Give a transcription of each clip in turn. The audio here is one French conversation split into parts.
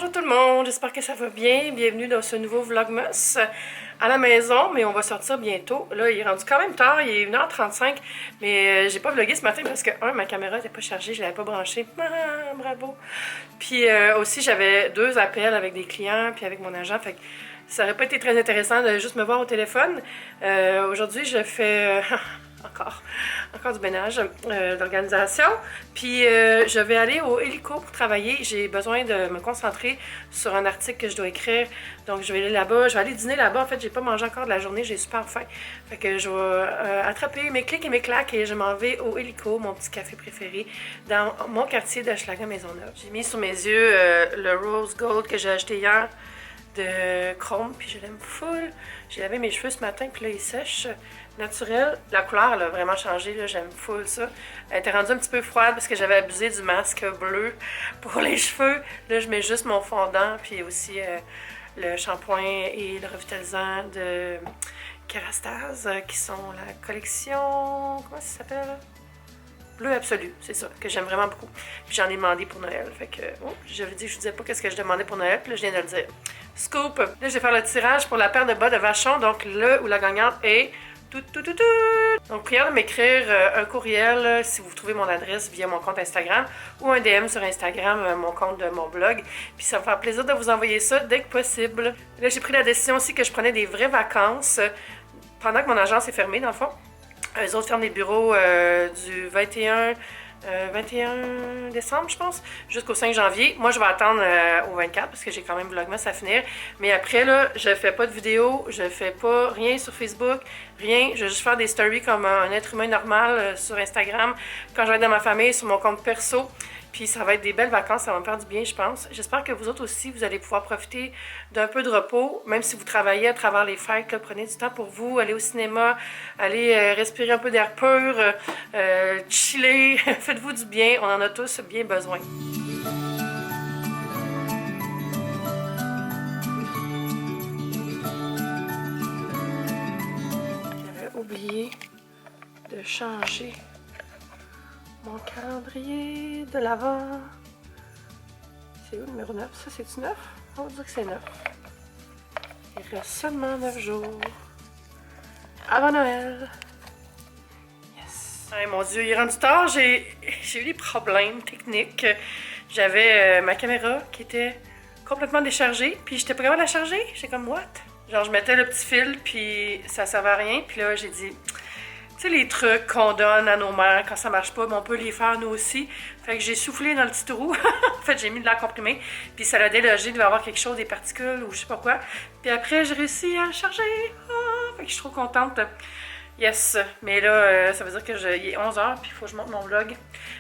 Allô tout le monde, j'espère que ça va bien. Bienvenue dans ce nouveau Vlogmas à la maison, mais on va sortir bientôt. Là, il est rendu quand même tard, il est 1h35, mais j'ai pas vlogué ce matin parce que, ma caméra n'était pas chargée, je l'avais pas branchée. Ah, bravo! Puis aussi, j'avais 2 appels avec des clients, puis avec mon agent, fait que ça aurait pas été très intéressant de juste me voir au téléphone. Aujourd'hui, je fais... encore du ménage d'organisation. Puis je vais aller au hélico pour travailler. J'ai besoin de me concentrer sur un article que je dois écrire. Donc je vais aller là-bas. Je vais aller dîner là-bas. En fait, j'ai pas mangé encore de la journée. J'ai super faim. Fait que je vais attraper mes clics et mes claques et je m'en vais au hélico, mon petit café préféré, dans mon quartier d'Hochelaga Maisonneuve. J'ai mis sur mes yeux le Rose Gold que j'ai acheté hier de Chrome, puis je l'aime full. J'ai lavé mes cheveux ce matin, puis là, ils sèchent naturel. La couleur, elle a vraiment changé, là, j'aime full ça. Elle était rendue un petit peu froide parce que j'avais abusé du masque bleu pour les cheveux. Là, je mets juste mon fondant, puis aussi le shampoing et le revitalisant de Kerastase, qui sont la collection... Comment ça s'appelle? Bleu absolu, c'est ça, que j'aime vraiment beaucoup. Puis j'en ai demandé pour Noël. Fait que, je vous dis, je vous disais pas qu'est-ce que je demandais pour Noël, puis là, je viens de le dire. Scoop! Là, je vais faire le tirage pour la paire de bas de Vachon, donc le ou la gagnante est... Donc, prière de m'écrire un courriel si vous trouvez mon adresse via mon compte Instagram ou un DM sur Instagram, mon compte de mon blog. Puis ça me fait plaisir de vous envoyer ça dès que possible. Là, j'ai pris la décision aussi que je prenais des vraies vacances pendant que mon agence est fermée, dans le fond. Eux autres ferment les bureaux du 21 décembre, je pense, jusqu'au 5 janvier. Moi, je vais attendre au 24 parce que j'ai quand même Vlogmas à finir. Mais après, là, je fais pas de vidéo, je fais pas rien sur Facebook, rien. Je vais juste faire des stories comme un être humain normal sur Instagram quand je vais être dans ma famille, sur mon compte perso. Puis ça va être des belles vacances, ça va me faire du bien, je pense. J'espère que vous autres aussi, vous allez pouvoir profiter d'un peu de repos, même si vous travaillez à travers les fêtes. Là, prenez du temps pour vous, allez au cinéma, allez respirer un peu d'air pur, chiller, faites-vous du bien, on en a tous bien besoin. J'avais oublié de changer mon calendrier de l'Avent. C'est où le numéro 9? Ça, c'est-tu 9? On va dire que c'est 9. Il reste seulement 9 jours avant Noël. Yes! Hey, mon Dieu, il est rendu tard. J'ai eu des problèmes techniques. J'avais ma caméra qui était complètement déchargée, puis j'étais pas capable de la charger. J'étais comme, what? Genre, je mettais le petit fil, puis ça servait à rien. Puis là, j'ai dit... Tu sais, les trucs qu'on donne à nos mères quand ça marche pas, mais on peut les faire nous aussi. Fait que j'ai soufflé dans le petit trou. En fait, j'ai mis de l'air comprimé. Puis ça l'a délogé, il devait avoir quelque chose, des particules ou je sais pas quoi. Puis après, j'ai réussi à le charger. Fait que je suis trop contente. Yes. Mais là, ça veut dire qu'il est 11h, puis il faut que je monte mon vlog.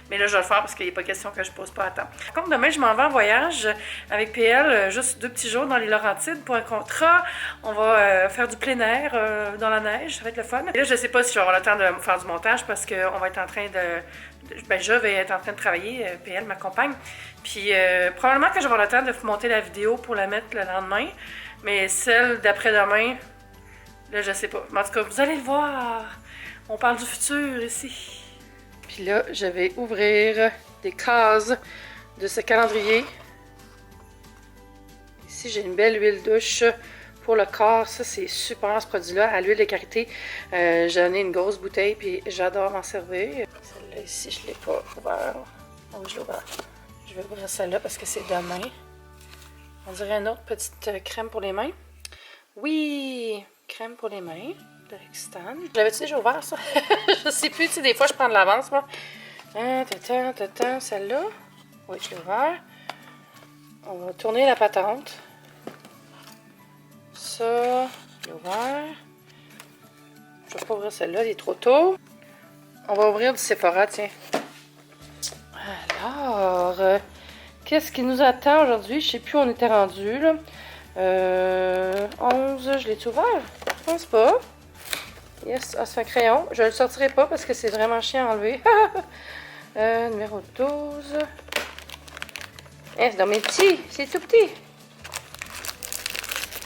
Mais là, je vais le faire parce qu'il n'est pas question que je pose pas à temps. Par contre, demain, je m'en vais en voyage avec PL, juste 2 petits jours dans les Laurentides pour un contrat. On va faire du plein air dans la neige, ça va être le fun. Et là, je sais pas si je vais avoir le temps de faire du montage parce qu'on va être en train je vais être en train de travailler, PL m'accompagne. Puis probablement que je vais avoir le temps de vous monter la vidéo pour la mettre le lendemain. Mais celle d'après-demain, là, je sais pas. Mais en tout cas, vous allez le voir. On parle du futur ici. Puis là, je vais ouvrir des cases de ce calendrier. Ici, j'ai une belle huile douche pour le corps. Ça, c'est super, ce produit-là, à l'huile de karité. J'en ai une grosse bouteille, puis j'adore m'en servir. Celle-là, ici, je ne l'ai pas ouvert. Donc, je l'ai ouvert. Je vais ouvrir celle-là parce que c'est demain. On dirait une autre petite crème pour les mains. Oui! Crème pour les mains de L'Occitane. L'avais-tu déjà ouvert, ça? Je sais plus, tu sais, des fois, je prends de l'avance, moi. Celle-là. Oui, je l'ai ouvert. On va tourner la patente. Ça, je l'ai ouvert. Je vais pas ouvrir celle-là, il est trop tôt. On va ouvrir du Sephora, tiens. Alors, qu'est-ce qui nous attend aujourd'hui? Je sais plus où on était rendu, là. 11, je l'ai-tu ouvert? Je pense pas. Yes, ah, c'est un crayon. Je le sortirai pas parce que c'est vraiment chiant à enlever. Numéro 12. C'est dans mes petits. C'est tout petit.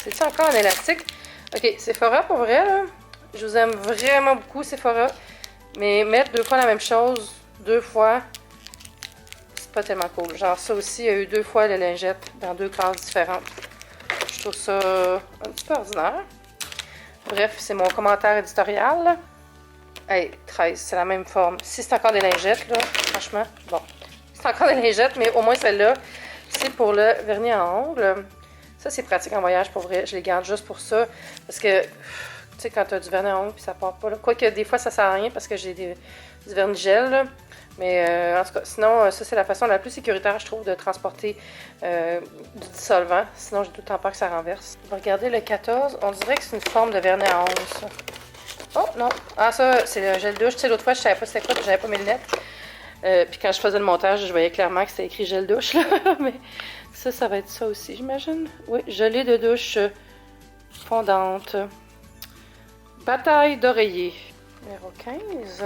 C'est-tu encore un élastique? Ok, Sephora pour vrai, là. Je vous aime vraiment beaucoup, Sephora. Mais mettre 2 fois la même chose, 2 fois, pas tellement cool. Genre ça aussi, il y a eu 2 fois les lingettes dans 2 classes différentes. Je trouve ça un petit peu ordinaire. Bref, c'est mon commentaire éditorial. Hey, 13, c'est la même forme. Si c'est encore des lingettes, là, franchement, bon. C'est encore des lingettes, mais au moins celle-là, c'est pour le vernis à ongles. Ça, c'est pratique en voyage, pour vrai. Je les garde juste pour ça. Parce que, tu sais, quand tu as du vernis à ongles, puis ça part pas, là. Quoique, des fois, ça sert à rien parce que j'ai du vernis gel, là. Mais en tout cas, sinon, ça, c'est la façon la plus sécuritaire, je trouve, de transporter du dissolvant. Sinon, j'ai tout le temps peur que ça renverse. Regardez le 14. On dirait que c'est une forme de vernis à ongles, ça. Oh, non. Ah, ça, c'est le gel douche. Tu sais, l'autre fois, je savais pas c'était quoi, j'avais pas mes lunettes. Puis quand je faisais le montage, je voyais clairement que c'était écrit gel douche, là. Mais ça va être ça aussi, j'imagine. Oui, gelée de douche fondante. Bataille d'oreiller. Numéro 15.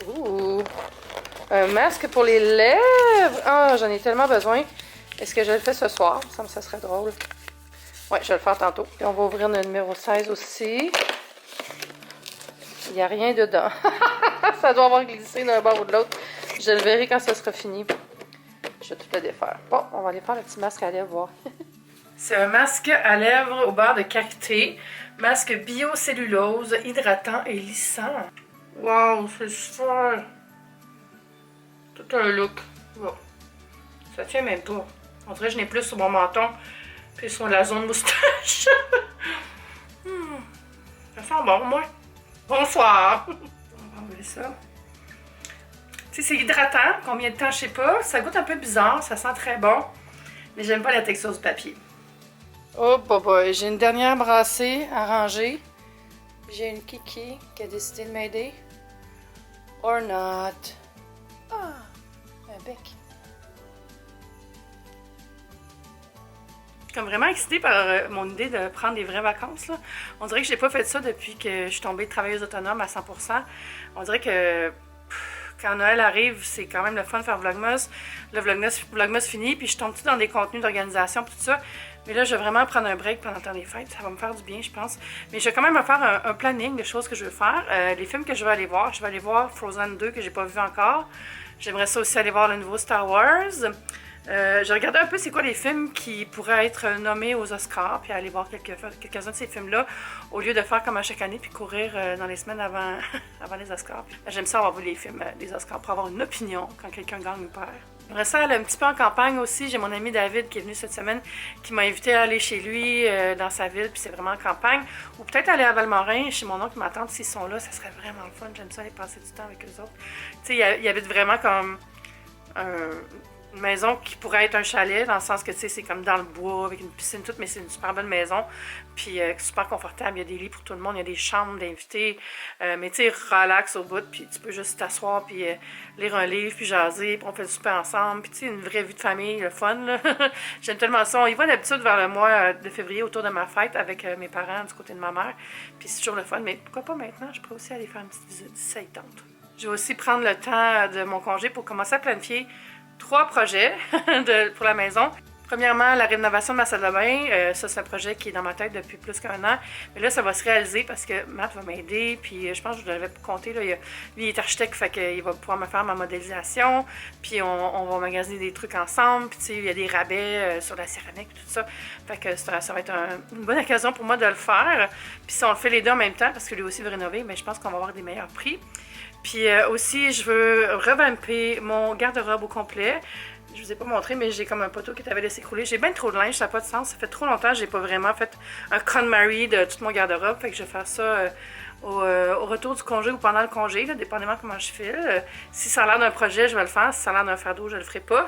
Ouh. Un masque pour les lèvres. Ah, j'en ai tellement besoin. Est-ce que je le fais ce soir? Ça serait drôle. Ouais, je vais le faire tantôt. Puis on va ouvrir le numéro 16 aussi. Il n'y a rien dedans. Ça doit avoir glissé d'un bord ou de l'autre. Je le verrai quand ça sera fini. Je vais tout le défaire. Bon, on va aller faire le petit masque à lèvres, voir. C'est un masque à lèvres au beurre de karité. Masque biocellulose, hydratant et lissant. Wow, c'est super! Tout un look. Bon. Ça tient même pas. On dirait que je n'ai plus sur mon menton puis sur la zone moustache. Ça sent bon, moi. Bonsoir! On va enlever ça. Tu sais, c'est hydratant. Combien de temps, je sais pas. Ça goûte un peu bizarre. Ça sent très bon. Mais j'aime pas la texture du papier. Oh, boy. J'ai une dernière brassée à ranger. J'ai une kiki qui a décidé de m'aider. Or not. Ah, un bec. Je suis comme vraiment excitée par mon idée de prendre des vraies vacances, là. On dirait que je n'ai pas fait ça depuis que je suis tombée travailleuse autonome à 100%. On dirait que quand Noël arrive, c'est quand même le fun de faire Vlogmas. Le Vlogmas finit, puis je tombe tout dans des contenus d'organisation, tout ça. Mais là, je vais vraiment prendre un break pendant le temps des fêtes. Ça va me faire du bien, je pense. Mais je vais quand même me faire un planning de choses que je veux faire. Les films que je vais aller voir. Je vais aller voir Frozen 2 que j'ai pas vu encore. J'aimerais ça aussi aller voir le nouveau Star Wars. J'ai regardé un peu c'est quoi les films qui pourraient être nommés aux Oscars, puis aller voir quelques-uns de ces films-là, au lieu de faire comme à chaque année, puis courir dans les semaines avant, avant les Oscars. J'aime ça avoir vu les films des Oscars pour avoir une opinion quand quelqu'un gagne ou perd. J'aimerais ça aller un petit peu en campagne aussi. J'ai mon ami David qui est venu cette semaine, qui m'a invité à aller chez lui dans sa ville, puis c'est vraiment en campagne. Ou peut-être aller à Valmorin, chez mon oncle et ma tante, s'ils sont là, ça serait vraiment le fun. J'aime ça aller passer du temps avec eux autres. Tu sais, ils habitent vraiment comme une maison qui pourrait être un chalet, dans le sens que, tu sais, c'est comme dans le bois, avec une piscine toute, mais c'est une super bonne maison. Puis super confortable, il y a des lits pour tout le monde, il y a des chambres d'invités. Mais tu sais, relax au bout, puis tu peux juste t'asseoir, puis lire un livre, puis jaser, puis on fait le souper ensemble. Puis tu sais, une vraie vie de famille, le fun, là. J'aime tellement ça. On y va d'habitude vers le mois de février, autour de ma fête, avec mes parents, du côté de ma mère. Puis c'est toujours le fun, mais pourquoi pas maintenant? Je pourrais aussi aller faire une petite visite d'ici à tente. Je vais aussi prendre le temps de mon congé pour commencer à planifier 3 projets pour la maison. Premièrement, la rénovation de ma salle de bain. Ça, c'est un projet qui est dans ma tête depuis plus qu'1 an. Mais là, ça va se réaliser parce que Matt va m'aider. Puis je pense que je devais compter. Là, lui, il est architecte, fait qu'il va pouvoir me faire ma modélisation. Puis on va magasiner des trucs ensemble. Puis tu sais, il y a des rabais sur la céramique et tout ça. Fait que ça va être une bonne occasion pour moi de le faire. Puis si on le fait les deux en même temps, parce que lui aussi veut rénover, mais je pense qu'on va avoir des meilleurs prix. Puis aussi, je veux revamper mon garde-robe au complet. Je vous ai pas montré, mais j'ai comme un poteau qui t'avait laissé crouler. J'ai bien trop de linge, ça n'a pas de sens. Ça fait trop longtemps que j'ai pas vraiment fait un KonMari de tout mon garde-robe. Fait que je vais faire ça au retour du congé ou pendant le congé, là, dépendamment comment je file. Si ça a l'air d'un projet, je vais le faire. Si ça a l'air d'un fardeau, je le ferai pas.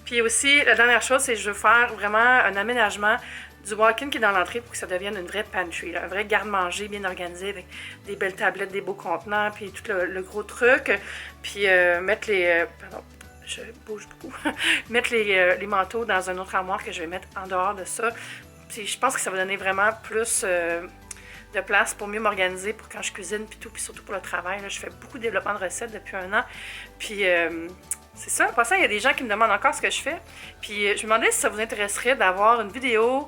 Puis aussi, la dernière chose, c'est que je veux faire vraiment un aménagement du walk-in qui est dans l'entrée pour que ça devienne une vraie pantry, là, un vrai garde-manger bien organisé avec des belles tablettes, des beaux contenants, puis tout le gros truc. Puis mettre les... pardon, je bouge beaucoup. Mettre les manteaux dans un autre armoire que je vais mettre en dehors de ça. Puis je pense que ça va donner vraiment plus de place pour mieux m'organiser pour quand je cuisine, puis tout, puis surtout pour le travail. Là, je fais beaucoup de développement de recettes depuis 1 an. Puis... c'est ça. En passant, il y a des gens qui me demandent encore ce que je fais. Puis je me demandais si ça vous intéresserait d'avoir une vidéo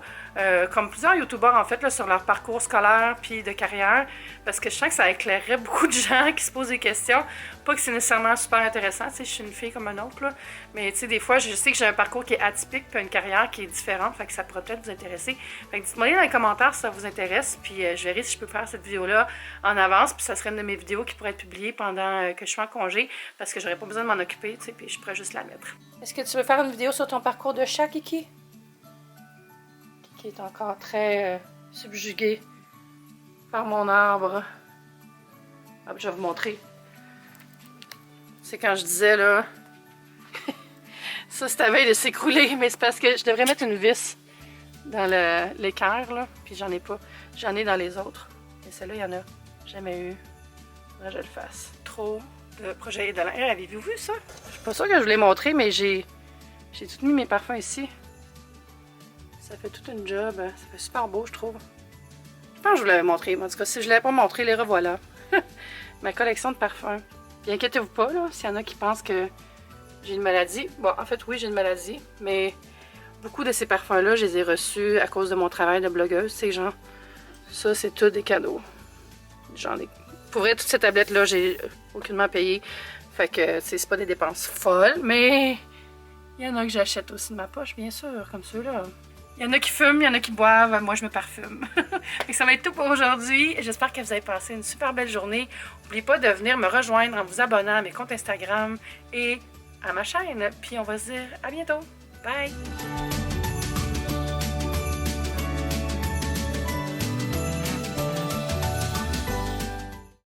comme plusieurs youtubeurs en fait, là, sur leur parcours scolaire puis de carrière, parce que je sens que ça éclairerait beaucoup de gens qui se posent des questions. Pas que c'est nécessairement super intéressant, tu sais, je suis une fille comme un autre, là, mais tu sais, des fois, je sais que j'ai un parcours qui est atypique puis une carrière qui est différente, fait que ça pourrait peut-être vous intéresser. Fait que dites-moi dans les commentaires si ça vous intéresse, puis je verrai si je peux faire cette vidéo-là en avance, puis ça serait une de mes vidéos qui pourrait être publiée pendant que je suis en congé, parce que j'aurais pas besoin de m'en occuper, tu sais, puis je pourrais juste la mettre. Est-ce que tu veux faire une vidéo sur ton parcours de chat, Kiki? Kiki est encore très subjugué par mon arbre. Hop, je vais vous montrer. C'est quand je disais, là... ça, c'est à veille de s'écrouler, mais c'est parce que je devrais mettre une vis dans l'équerre, là, puis j'en ai pas. J'en ai dans les autres. Mais celle-là, il y en a jamais eu. Faudrait que je le fasse. Trop de projets de l'air. Avez-vous vu ça? Je suis pas sûre que je vous l'ai montré, mais j'ai tout mis mes parfums ici. Ça fait toute une job. Ça fait super beau, je trouve. Je pense que je vous l'avais montré. En tout cas, si je ne l'avais pas montré, les revoilà. Ma collection de parfums. Puis inquiétez-vous pas, là, s'il y en a qui pensent que j'ai une maladie. Bon, en fait, oui, j'ai une maladie, mais beaucoup de ces parfums-là, je les ai reçus à cause de mon travail de blogueuse. C'est genre, ça, c'est tout des cadeaux. J'en ai... Pour vrai, toute cette tablette-là, j'ai aucunement payé. Fait que, c'est pas des dépenses folles, mais il y en a que j'achète aussi de ma poche, bien sûr, comme ceux-là. Il y en a qui fument, il y en a qui boivent, moi je me parfume. Ça va être tout pour aujourd'hui. J'espère que vous avez passé une super belle journée. N'oubliez pas de venir me rejoindre en vous abonnant à mes comptes Instagram et à ma chaîne. Puis on va se dire à bientôt. Bye!